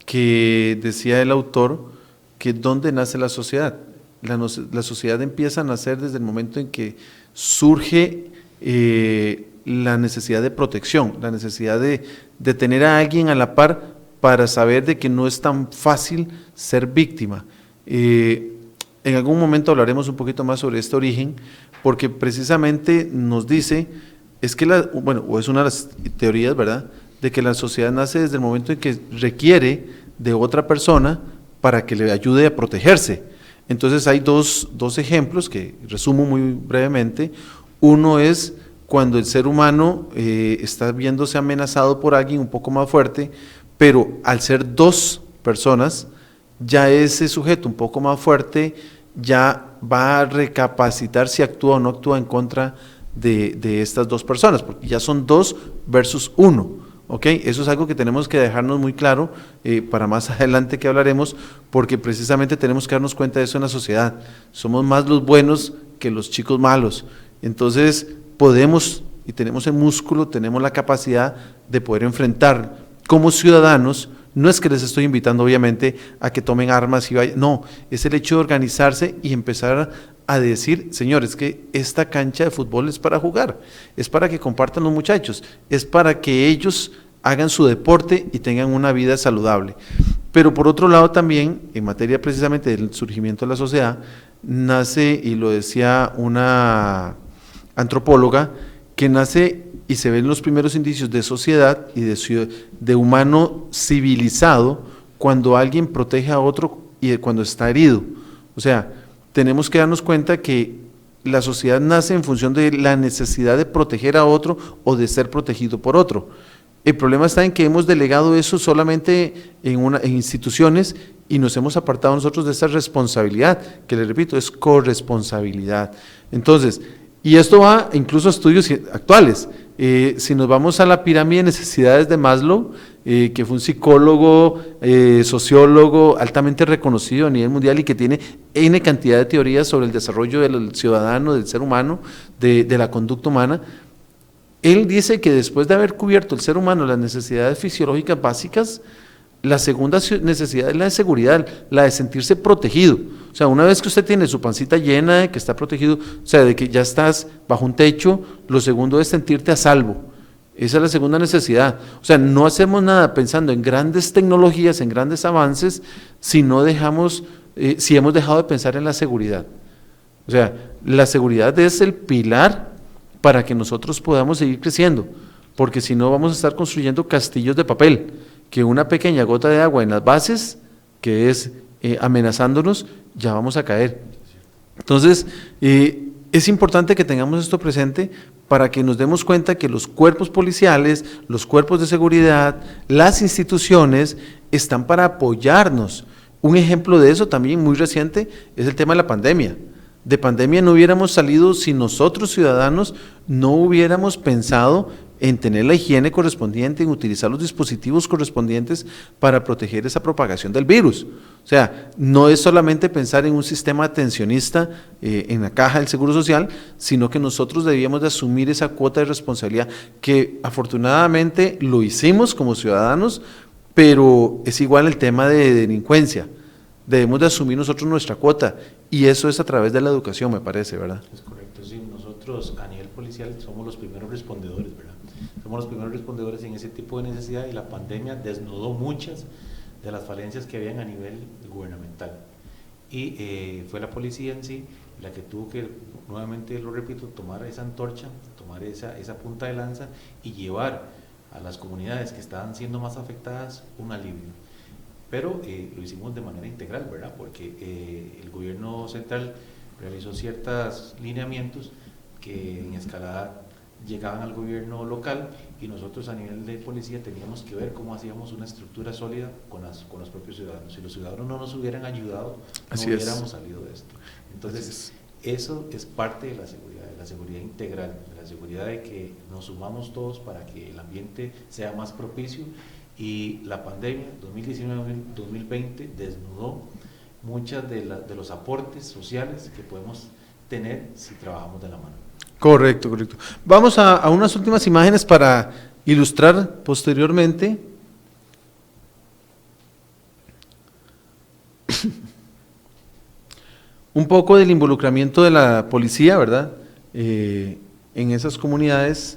S1: que decía el autor que ¿dónde nace la sociedad? La sociedad empieza a nacer desde el momento en que surge la necesidad de protección, la necesidad de tener a alguien a la par para saber de que no es tan fácil ser víctima. En algún momento hablaremos un poquito más sobre este origen, porque precisamente nos dice, es que o es una de las teorías, ¿verdad?, de que la sociedad nace desde el momento en que requiere de otra persona para que le ayude a protegerse. Entonces hay dos ejemplos que resumo muy brevemente. Uno es cuando el ser humano está viéndose amenazado por alguien un poco más fuerte, pero al ser 2 personas, ya ese sujeto un poco más fuerte ya va a recapacitar si actúa o no actúa en contra de estas 2 personas, porque ya son 2 versus 1, ¿ok? Eso es algo que tenemos que dejarnos muy claro para más adelante que hablaremos, porque precisamente tenemos que darnos cuenta de eso en la sociedad. Somos más los buenos que los chicos malos, entonces podemos y tenemos el músculo, tenemos la capacidad de poder enfrentar como ciudadanos. No es que les estoy invitando obviamente a que tomen armas y vayan, no, es el hecho de organizarse y empezar a decir, señores, que esta cancha de fútbol es para jugar, es para que compartan los muchachos, es para que ellos hagan su deporte y tengan una vida saludable. Pero por otro lado también, en materia precisamente del surgimiento de la sociedad, nace, y lo decía una antropóloga, que nace y se ven los primeros indicios de sociedad y de humano civilizado cuando alguien protege a otro y cuando está herido. O sea, tenemos que darnos cuenta que la sociedad nace en función de la necesidad de proteger a otro o de ser protegido por otro. El problema está en que hemos delegado eso solamente en instituciones y nos hemos apartado nosotros de esa responsabilidad, que les repito, es corresponsabilidad. Entonces, y esto va incluso a estudios actuales. Si nos vamos a la pirámide de necesidades de Maslow, que fue un psicólogo, sociólogo altamente reconocido a nivel mundial y que tiene N cantidad de teorías sobre el desarrollo del ciudadano, del ser humano, de la conducta humana, él dice que después de haber cubierto el ser humano las necesidades fisiológicas básicas, la segunda necesidad es la de seguridad, la de sentirse protegido. O sea, una vez que usted tiene su pancita llena, de que está protegido, o sea, de que ya estás bajo un techo, lo segundo es sentirte a salvo. Esa es la segunda necesidad. O sea, no hacemos nada pensando en grandes tecnologías, en grandes avances, si hemos dejado de pensar en la seguridad. O sea, la seguridad es el pilar para que nosotros podamos seguir creciendo, porque si no vamos a estar construyendo castillos de papel, que una pequeña gota de agua en las bases, que es amenazándonos, ya vamos a caer. Entonces, es importante que tengamos esto presente para que nos demos cuenta que los cuerpos policiales, los cuerpos de seguridad, las instituciones están para apoyarnos. Un ejemplo de eso también muy reciente es el tema de la pandemia. De pandemia no hubiéramos salido si nosotros ciudadanos no hubiéramos pensado en tener la higiene correspondiente, en utilizar los dispositivos correspondientes para proteger esa propagación del virus. O sea, no es solamente pensar en un sistema atencionista en la caja del Seguro Social, sino que nosotros debíamos de asumir esa cuota de responsabilidad que afortunadamente lo hicimos como ciudadanos, pero es igual el tema de delincuencia. Debemos de asumir nosotros nuestra cuota y eso es a través de la educación, me parece, ¿verdad?
S2: Es correcto, sí, nosotros a nivel policial somos los primeros respondedores, ¿verdad? Somos los primeros respondedores en ese tipo de necesidad y la pandemia desnudó muchas de las falencias que habían a nivel gubernamental. Y fue la policía en sí la que tuvo que, nuevamente lo repito, tomar esa antorcha, tomar esa punta de lanza y llevar a las comunidades que estaban siendo más afectadas un alivio. Pero lo hicimos de manera integral, ¿verdad? Porque el gobierno central realizó ciertos lineamientos que en escalada llegaban al gobierno local y nosotros a nivel de policía teníamos que ver cómo hacíamos una estructura sólida con los propios ciudadanos. Si los ciudadanos no nos hubieran ayudado, no hubiéramos salido de esto. Entonces, eso es parte de la seguridad integral, de la seguridad de que nos sumamos todos para que el ambiente sea más propicio. Y la pandemia 2019-2020 desnudó muchas de los aportes sociales que podemos tener si trabajamos de la mano.
S1: Correcto, correcto. Vamos a unas últimas imágenes para ilustrar posteriormente. Un poco del involucramiento de la policía, ¿verdad? En esas comunidades.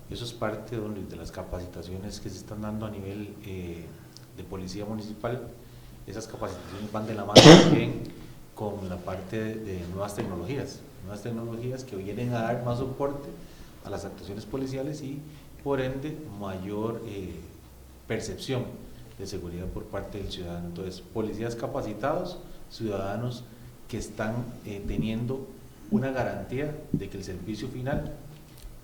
S2: Eso es parte de las capacitaciones que se están dando a nivel de policía municipal. Esas capacitaciones van de la mano también con la parte de nuevas tecnologías que vienen a dar más soporte a las actuaciones policiales y por ende mayor percepción de seguridad por parte del ciudadano. Entonces, policías capacitados, ciudadanos que están teniendo una garantía de que el servicio final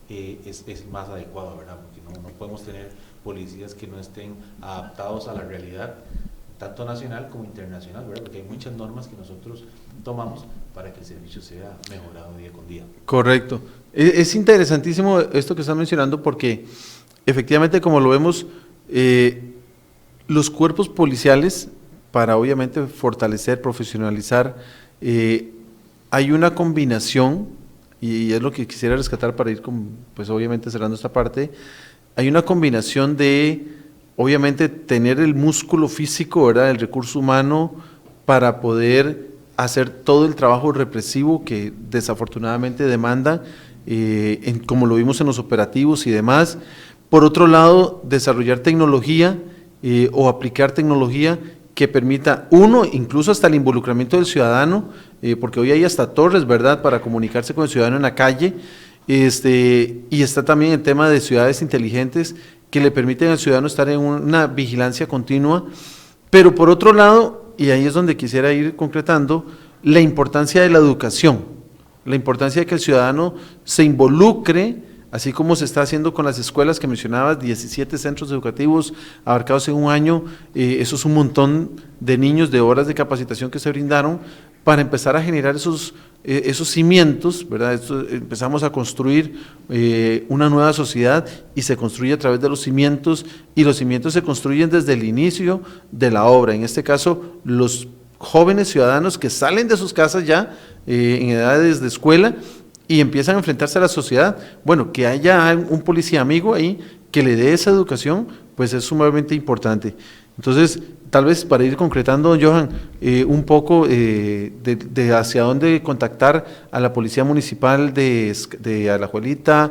S2: es más adecuado, ¿verdad? Porque no podemos tener policías que no estén adaptados a la realidad, tanto nacional como internacional, ¿verdad? Porque hay muchas normas que nosotros tomamos para que el servicio sea mejorado día con día.
S1: Correcto. Es interesantísimo esto que están mencionando porque efectivamente, como lo vemos, los cuerpos policiales, para obviamente fortalecer, profesionalizar, hay una combinación, y es lo que quisiera rescatar para ir, pues obviamente cerrando esta parte, hay una combinación de, obviamente, tener el músculo físico, ¿verdad?, el recurso humano para poder hacer todo el trabajo represivo que desafortunadamente demanda, como lo vimos en los operativos y demás. Por otro lado, desarrollar tecnología o aplicar tecnología que permita, uno, incluso hasta el involucramiento del ciudadano, porque hoy hay hasta torres, ¿verdad?, para comunicarse con el ciudadano en la calle, y está también el tema de ciudades inteligentes que le permiten al ciudadano estar en una vigilancia continua, pero por otro lado, y ahí es donde quisiera ir concretando, la importancia de la educación, la importancia de que el ciudadano se involucre, así como se está haciendo con las escuelas que mencionabas, 17 centros educativos abarcados en un año, eso es un montón de niños, de horas de capacitación que se brindaron para empezar a generar esos cimientos, ¿verdad? Empezamos a construir una nueva sociedad y se construye a través de los cimientos, y los cimientos se construyen desde el inicio de la obra, en este caso los jóvenes ciudadanos que salen de sus casas ya en edades de escuela y empiezan a enfrentarse a la sociedad. Bueno, que haya un policía amigo ahí que le dé esa educación, pues es sumamente importante. Entonces, tal vez para ir concretando, Johan, un poco de hacia dónde contactar a la Policía Municipal de Alajuelita,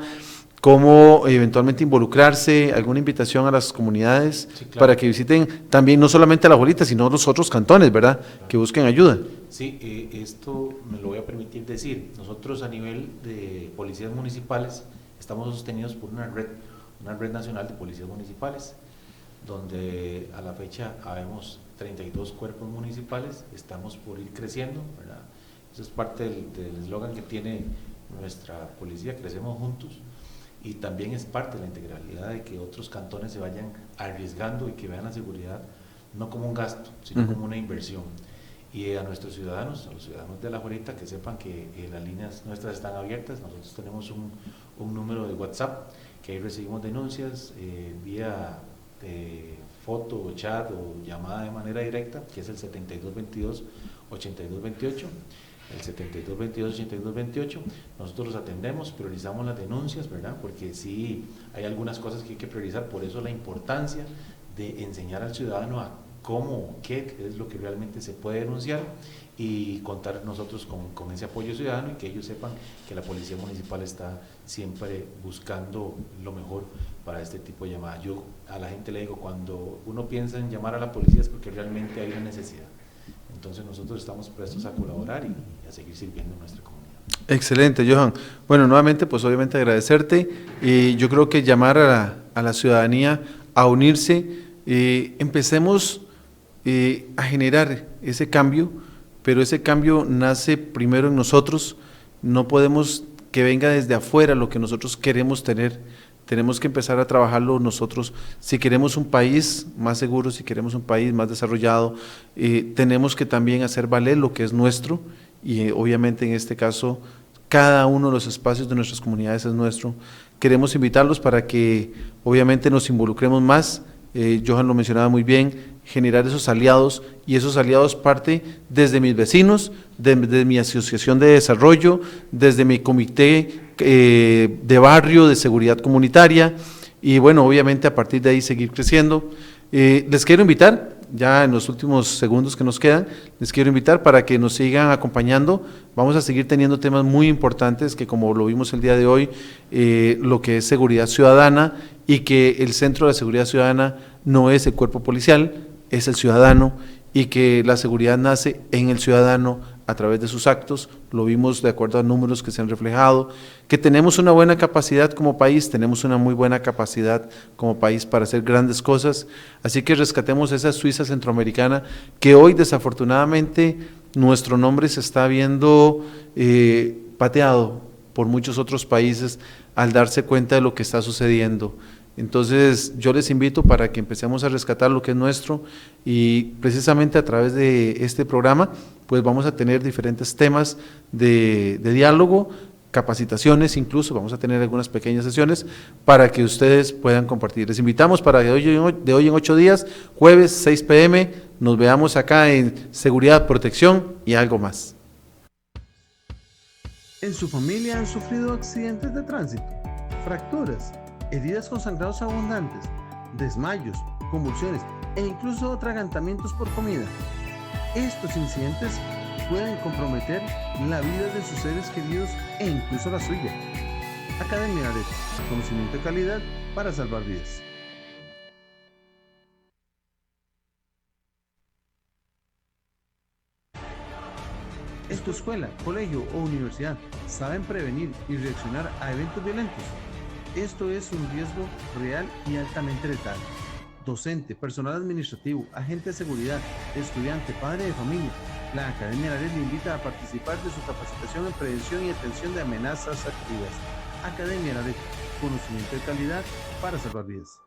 S1: cómo eventualmente involucrarse, alguna invitación a las comunidades, sí, claro, para que visiten también no solamente Alajuelita, sino los otros cantones, ¿verdad?, claro, que busquen ayuda.
S2: Sí, esto me lo voy a permitir decir. Nosotros a nivel de policías municipales estamos sostenidos por una red nacional de policías municipales, donde a la fecha habemos 32 cuerpos municipales, estamos por ir creciendo, ¿verdad? Eso es parte del eslogan que tiene nuestra policía, crecemos juntos, y también es parte de la integralidad de que otros cantones se vayan arriesgando y que vean la seguridad no como un gasto, sino como una inversión. Y a nuestros ciudadanos, a los ciudadanos de Alajuelita, que sepan que las líneas nuestras están abiertas. Nosotros tenemos un número de WhatsApp, que ahí recibimos denuncias vía foto, chat o llamada de manera directa, que es el 7222-8228. El 7222-8228, nosotros los atendemos, priorizamos las denuncias, ¿verdad? Porque sí hay algunas cosas que hay que priorizar, por eso la importancia de enseñar al ciudadano a qué es lo que realmente se puede denunciar y contar nosotros con ese apoyo ciudadano y que ellos sepan que la Policía Municipal está siempre buscando lo mejor para este tipo de llamadas. Yo a la gente le digo, cuando uno piensa en llamar a la policía es porque realmente hay una necesidad. Entonces nosotros estamos prestos a colaborar y a seguir sirviendo a nuestra comunidad.
S1: Excelente, Johan. Bueno, nuevamente, pues obviamente agradecerte. Yo creo que llamar a la ciudadanía a unirse, empecemos a generar ese cambio, pero ese cambio nace primero en nosotros. No podemos que venga desde afuera lo que nosotros queremos tener. Tenemos que empezar a trabajarlo nosotros. Si queremos un país más seguro, si queremos un país más desarrollado, tenemos que también hacer valer lo que es nuestro y obviamente en este caso cada uno de los espacios de nuestras comunidades es nuestro. Queremos invitarlos para que obviamente nos involucremos más. Johan lo mencionaba muy bien, generar esos aliados, y esos aliados parte desde mis vecinos, desde mi asociación de desarrollo, desde mi comité de barrio de seguridad comunitaria, y bueno, obviamente a partir de ahí seguir creciendo. Les quiero invitar, ya en los últimos segundos que nos quedan, les quiero invitar para que nos sigan acompañando. Vamos a seguir teniendo temas muy importantes que, como lo vimos el día de hoy, lo que es seguridad ciudadana, y que el centro de la seguridad ciudadana no es el cuerpo policial, es el ciudadano, y que la seguridad nace en el ciudadano a través de sus actos. Lo vimos de acuerdo a números que se han reflejado, que tenemos una buena capacidad como país, tenemos una muy buena capacidad como país para hacer grandes cosas, así que rescatemos esa Suiza centroamericana, que hoy desafortunadamente nuestro nombre se está viendo pateado por muchos otros países al darse cuenta de lo que está sucediendo. Entonces yo les invito para que empecemos a rescatar lo que es nuestro, y precisamente a través de este programa pues vamos a tener diferentes temas de diálogo, capacitaciones, incluso vamos a tener algunas pequeñas sesiones para que ustedes puedan compartir. Les invitamos para de hoy en 8 días, jueves 6 p.m, nos veamos acá en Seguridad, Protección y algo más.
S3: ¿En su familia han sufrido accidentes de tránsito, fracturas, heridas con sangrados abundantes, desmayos, convulsiones e incluso atragantamientos por comida? Estos incidentes pueden comprometer la vida de sus seres queridos e incluso la suya. Academia ARET, conocimiento de calidad para salvar vidas. ¿En tu escuela, colegio o universidad saben prevenir y reaccionar a eventos violentos? Esto es un riesgo real y altamente letal. Docente, personal administrativo, agente de seguridad, estudiante, padre de familia, la Academia ARET le invita a participar de su capacitación en prevención y atención de amenazas activas. Academia ARET, conocimiento de calidad para salvar vidas.